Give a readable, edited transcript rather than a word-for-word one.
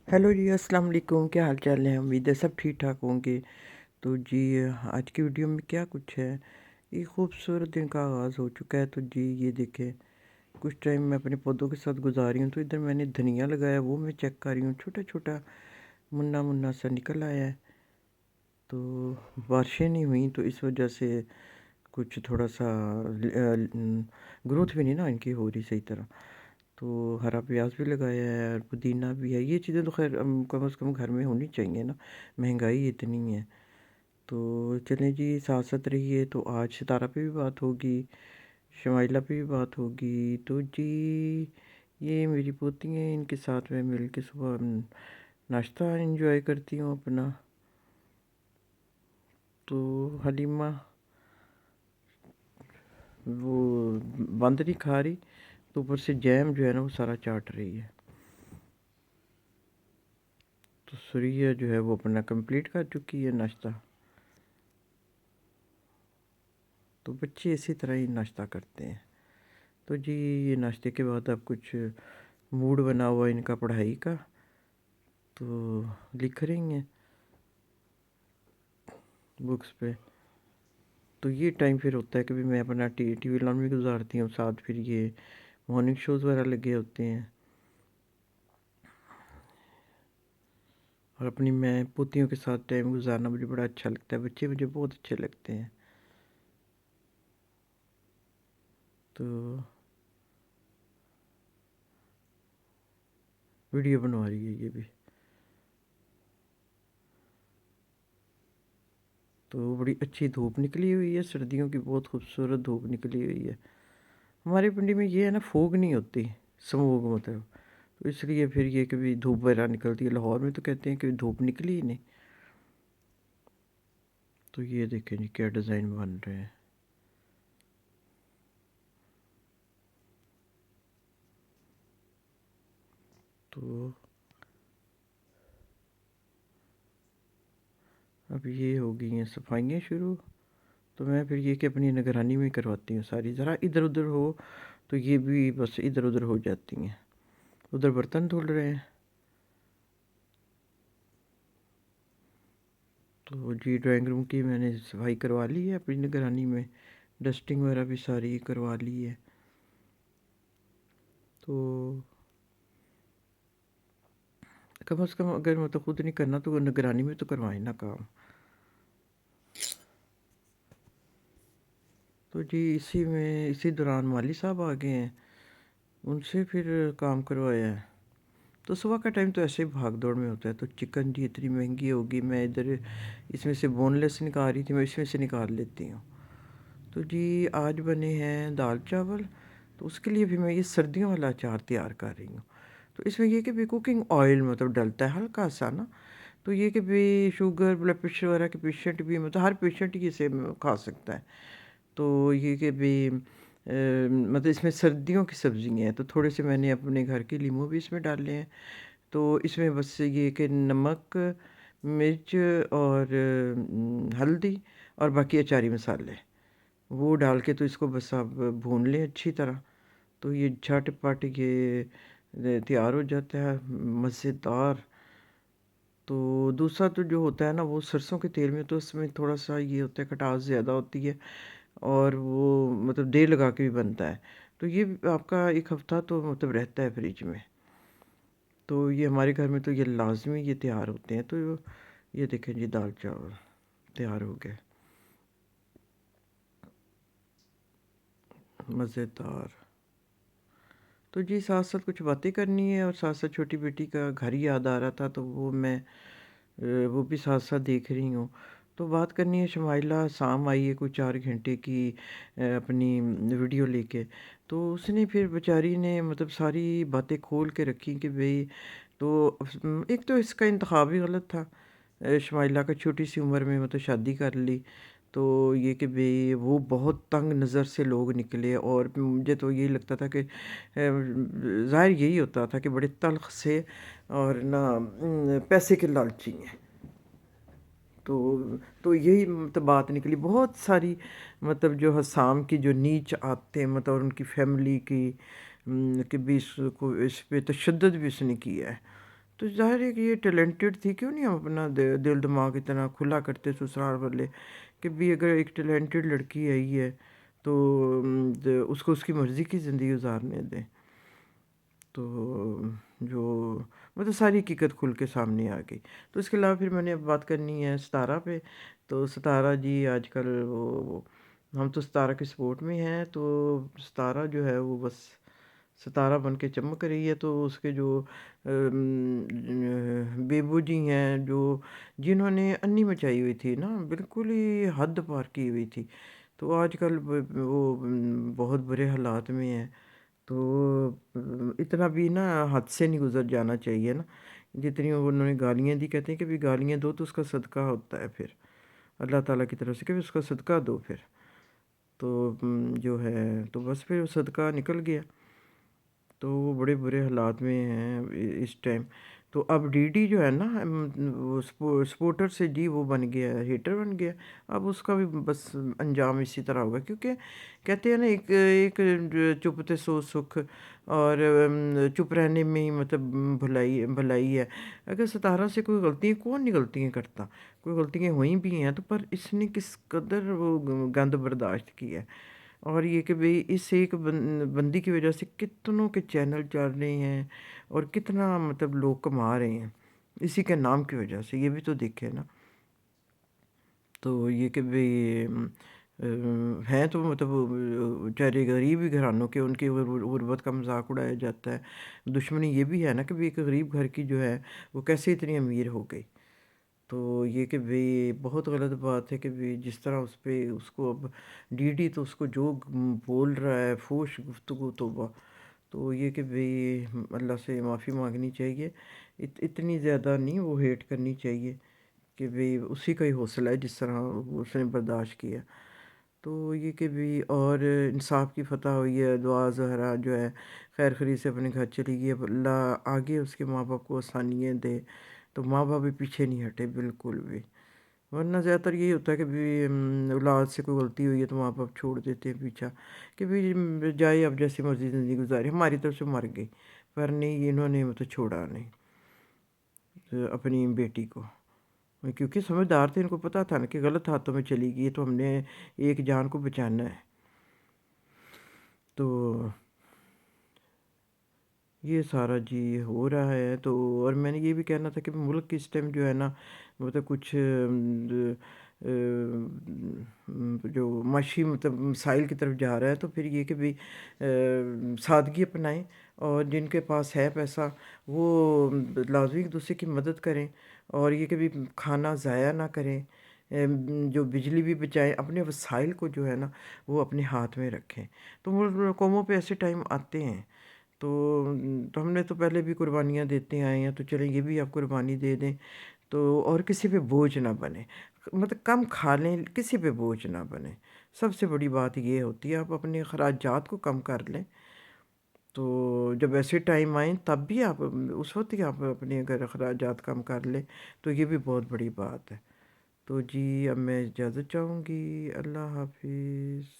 Hello जी, अस्सलाम वालेकुम। क्या हाल चाल है? उम्मीद है सब ठीक ठाक होंगे। तो जी, आज की वीडियो में क्या कुछ है, एक खूबसूरत दिन का आगाज़ हो चुका है। तो जी ये देखें, कुछ टाइम मैं अपने पौधों के साथ गुजार रही हूँ, तो इधर मैंने धनिया लगाया, वो मैं चेक कर रही हूँ। छोटा छोटा मुन्ना मुन्ना सा निकल आया है। तो बारिशें नहीं हुई, तो इस वजह से कुछ थोड़ा सा ग्रोथ भी नहीं ना इनकी हो रही सही तरह। तो हरा प्याज भी लगाया है और पुदीना भी है। ये चीज़ें तो खैर कम से कम घर में होनी चाहिए ना, महंगाई इतनी है। तो चलें जी, साथ साथ रहिए। तो आज सितारा पे भी बात होगी, शमाइला पे भी बात होगी। तो जी, ये मेरी पोती हैं, इनके साथ में मिल के सुबह नाश्ता एंजॉय करती हूँ अपना। तो हलीमा वो बंद नहीं खा रही, तो ऊपर से जैम जो है ना वो सारा चाट रही है। तो सुरिया जो है वो अपना कंप्लीट कर चुकी है नाश्ता। तो बच्चे इसी तरह ही नाश्ता करते हैं। तो जी, ये नाश्ते के बाद अब कुछ मूड बना हुआ है इनका पढ़ाई का, तो लिख रही हैं बुक्स पे। तो ये टाइम फिर होता है कि भी मैं अपना टीवी लॉन में गुजारती हूँ, साथ फिर ये मॉर्निंग शोज़ वगैरह लगे होते हैं। और अपनी मैं पोतियों के साथ टाइम गुजारना मुझे बड़ा अच्छा लगता है, बच्चे मुझे बहुत अच्छे लगते हैं। तो वीडियो बनवा रही है ये भी। तो बड़ी अच्छी धूप निकली हुई है, सर्दियों की बहुत खूबसूरत धूप निकली हुई है। हमारी पिंडी में ये है ना, फोग नहीं होती, स्मोक मतलब। तो इसलिए फिर ये कभी धूप वगैरह निकलती है। लाहौर में तो कहते हैं कि धूप निकली ही नहीं। तो ये देखें जी, क्या डिज़ाइन बन रहे हैं। तो अब ये हो गई हैं सफाइयाँ शुरू। तो मैं फिर ये कि अपनी निगरानी में करवाती हूँ सारी। ज़रा इधर उधर हो तो ये भी बस इधर उधर हो जाती हैं। उधर बर्तन धुल रहे हैं। तो जी, ड्राइंग रूम की मैंने सफाई करवा ली है अपनी निगरानी में, डस्टिंग वगैरह भी सारी करवा ली है। तो कम से कम अगर मतलब खुद नहीं करना तो निगरानी में तो करवाएं ना काम। तो जी, इसी दौरान माली साहब आ गए हैं, उनसे फिर काम करवाया है। तो सुबह का टाइम तो ऐसे ही भाग दौड़ में होता है। तो चिकन जी इतनी महंगी होगी, मैं इधर इसमें से बोनलेस निकाल रही थी, मैं इसमें से निकाल लेती हूँ। तो जी, आज बने हैं दाल चावल। तो उसके लिए भी मैं ये सर्दियों वाला अचार तैयार कर रही हूँ। तो इसमें ये कि भी कुकिंग ऑयल मतलब डलता है हल्का सा ना। तो ये कि भी शुगर ब्लड प्रेशर वगैरह के पेशेंट भी, मतलब हर पेशेंट ही इसे खा सकता है। तो ये कि भी मतलब इसमें सर्दियों की सब्ज़ी हैं, तो थोड़े से मैंने अपने घर के लीमू भी इसमें डाले हैं। तो इसमें बस ये कि नमक, मिर्च और हल्दी और बाकी अचारी मसाले वो डाल के, तो इसको बस आप भून लें अच्छी तरह। तो ये झटपट ये तैयार हो जाता है, मज़ेदार। तो दूसरा तो जो होता है ना, वो सरसों के तेल में तो उसमें थोड़ा सा ये होता है, खटास ज़्यादा होती है और वो मतलब देर लगा के भी बनता है। तो ये आपका एक हफ्ता तो मतलब रहता है फ्रिज में। तो ये हमारे घर में तो ये लाजमी ये तैयार होते हैं। तो ये देखें जी, दाल चावल तैयार हो गए, मज़ेदार। तो जी, साथ साथ कुछ बातें करनी है और साथ साथ छोटी बेटी का घर याद आ रहा था, तो वो मैं वो भी साथ साथ देख रही हूँ। तो बात करनी है, शमाइला शाम आई है कुछ 4 घंटे की अपनी वीडियो लेके। तो उसने फिर बेचारी ने मतलब सारी बातें खोल के रखी कि भाई, तो एक तो इसका इंतखाब ही गलत था। शमाइला का छोटी सी उम्र में मतलब शादी कर ली। तो ये कि भई वो बहुत तंग नज़र से लोग निकले, और मुझे तो यही लगता था कि ज़ाहिर यही होता था कि बड़े तल्ख़ से और ना पैसे के लालची हैं। तो यही मतलब बात निकली बहुत सारी। मतलब जो हसाम की जो नीच आते मतलब, और उनकी फैमिली की कि भी इसको इस पे तशद्दुद भी उसने किया है। تو ظاہر ہے کہ یہ ٹیلنٹڈ تھی، کیوں نہیں ہم اپنا دل دماغ اتنا کھلا کرتے سسرال والے کہ بھی اگر ایک ٹیلنٹڈ لڑکی آئی ہے تو اس کو اس کی مرضی کی زندگی گزارنے دیں. تو جو مطلب ساری حقیقت کھل کے سامنے آ گئی. تو اس کے علاوہ پھر میں نے اب بات کرنی ہے ستارہ پہ. تو ستارہ جی آج کل ہم تو ستارہ کے سپورٹ میں ہیں. تو ستارہ جو ہے وہ بس ستارہ بن کے چمک رہی ہے. تو اس کے جو بیبو جی ہیں جو جنہوں نے انی مچائی ہوئی تھی نا، بالکل ہی حد پار کی ہوئی تھی، تو آج کل وہ بہت برے حالات میں ہیں. تو اتنا بھی نا حد سے نہیں گزر جانا چاہیے نا. جتنی انہوں نے گالیاں دی، کہتے ہیں کہ بھی گالیاں دو تو اس کا صدقہ ہوتا ہے پھر اللہ تعالیٰ کی طرف سے کہ اس کا صدقہ دو پھر. تو جو ہے تو بس پھر وہ صدقہ نکل گیا. تو وہ بڑے برے حالات میں ہیں اس ٹائم. تو اب ڈی ڈی جو ہے نا وہ سپورٹر سے جی وہ بن گیا ہے، ہیٹر بن گیا. اب اس کا بھی بس انجام اسی طرح ہوگا، کیونکہ کہتے ہیں نا ایک ایک چپتے سو سکھ، اور چپ رہنے میں ہی مطلب بھلائی ہے. اگر ستارہ سے کوئی غلطی کون نہیں غلطیاں کرتا، کوئی غلطیاں ہوئی بھی ہیں تو پر اس نے کس قدر وہ گند برداشت کی ہے. اور یہ کہ بھئی اس ایک بندی کی وجہ سے کتنوں کے چینل چل رہے ہیں اور کتنا مطلب لوگ کما رہے ہیں اسی کے نام کی وجہ سے. یہ بھی تو دیکھے نا. تو یہ کہ بھئی ہیں تو مطلب بیچارے غریب ہی گھرانوں کے، ان کی غربت کا مذاق اڑایا جاتا ہے. دشمنی یہ بھی ہے نا کہ بھی ایک غریب گھر کی جو ہے وہ کیسے اتنی امیر ہو گئی. تو یہ کہ بھئی بہت غلط بات ہے کہ بھئی جس طرح اس پہ اس کو اب ڈی ڈی تو اس کو جو بول رہا ہے فوش گفتگو توبہ. تو یہ کہ بھئی اللہ سے معافی مانگنی چاہیے. اتنی زیادہ نہیں وہ ہیٹ کرنی چاہیے کہ بھئی اسی کا ہی حوصلہ ہے جس طرح اس نے برداشت کیا. تو یہ کہ بھی اور انصاف کی فتح ہوئی ہے. دعا زہرا جو ہے خیر خرید سے اپنے گھر چلی گئی. اب اللہ آگے اس کے ماں باپ کو آسانیاں دے. تو ماں باپ بھی پیچھے نہیں ہٹے بالکل بھی، ورنہ زیادہ تر یہی ہوتا ہے کہ بھی اولاد سے کوئی غلطی ہوئی ہے تو ماں باپ چھوڑ دیتے ہیں پیچھا کہ بھی جائے اب جیسی مرضی زندگی گزاری، ہماری طرف سے مر گئی. پر نہیں، انہوں نے تو چھوڑا نہیں اپنی بیٹی کو، کیونکہ سمجھدار تھے. ان کو پتہ تھا نا کہ غلط ہاتھوں میں چلی گئی تو ہم نے ایک جان کو بچانا ہے. تو یہ سارا جی ہو رہا ہے. تو اور میں نے یہ بھی کہنا تھا کہ ملک اس ٹائم جو ہے نا مطلب کچھ جو معاشی مطلب مسائل کی طرف جا رہا ہے. تو پھر یہ کہ بھی سادگی اپنائیں، اور جن کے پاس ہے پیسہ وہ لازمی ایک دوسرے کی مدد کریں، اور یہ کہ بھی کھانا ضائع نہ کریں، جو بجلی بھی بچائیں، اپنے وسائل کو جو ہے نا وہ اپنے ہاتھ میں رکھیں. تو قوموں پہ ایسے ٹائم آتے ہیں. تو ہم نے تو پہلے بھی قربانیاں دیتے آئے ہیں، تو چلیں یہ بھی آپ قربانی دے دیں. تو اور کسی پہ بوجھ نہ بنے، مطلب کم کھا لیں، کسی پہ بوجھ نہ بنے. سب سے بڑی بات یہ ہوتی ہے آپ اپنے اخراجات کو کم کر لیں. تو جب ایسے ٹائم آئیں تب بھی آپ اس وقت ہی آپ اپنے اگر اخراجات کم کر لیں تو یہ بھی بہت بڑی بات ہے. تو جی اب میں اجازت چاہوں گی. اللہ حافظ.